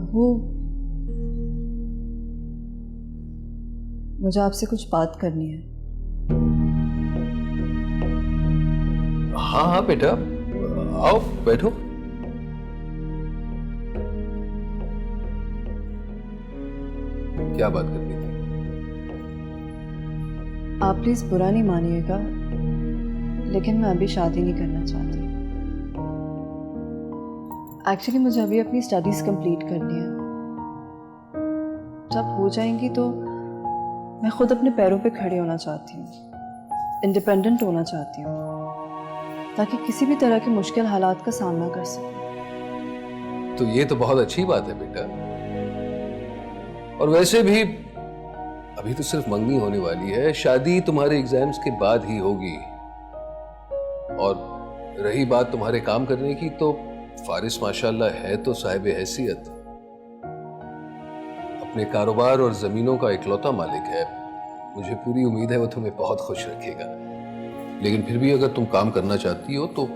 अब्बू, मुझे आपसे कुछ बात करनी है। हाँ हाँ बेटा, आओ बैठो। क्या बात करनी थी? आप प्लीज बुरा नहीं मानिएगा, लेकिन मैं अभी शादी नहीं करना चाहती। एक्चुअली मुझे अभी अपनी स्टडीज कंप्लीट करनी है। जब हो जाएंगी तो मैं खुद अपने पैरों पे खड़े होना चाहती हूँ, इंडिपेंडेंट होना चाहती हूँ, ताकि किसी भी तरह के मुश्किल हालात का सामना कर सकूं। तो ये तो बहुत अच्छी बात है बेटा। और वैसे भी अभी तो सिर्फ मंगनी होने वाली है, शादी तुम्हारे एग्जाम्स के बाद ही होगी। और रही बात तुम्हारे काम करने की, तो फारिस माशाल्लाह है तो साहिब हैसियत, अपने कारोबार और जमीनों का इकलौता मालिक है। मुझे पूरी उम्मीद है वो तुम्हें बहुत खुश रखेगा। लेकिन फिर भी अगर तुम काम करना चाहती हो तो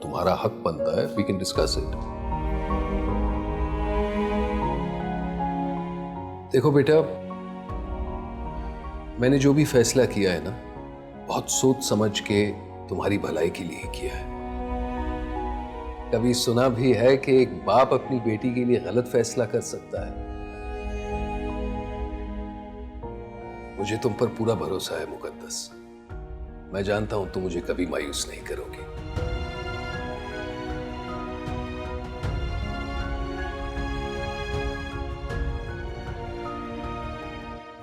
तुम्हारा हक बनता है। We can discuss it. देखो बेटा, मैंने जो भी फैसला किया है ना, बहुत सोच समझ के तुम्हारी भलाई के लिए किया है। कभी सुना भी है कि एक बाप अपनी बेटी के लिए गलत फैसला कर सकता है? मुझे तुम पर पूरा भरोसा है मुकद्दस। मैं जानता हूं तुम मुझे कभी मायूस नहीं करोगी।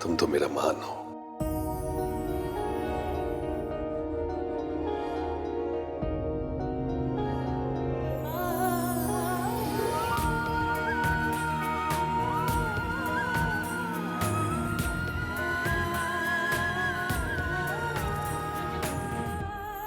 तुम तो मेरा मान हो।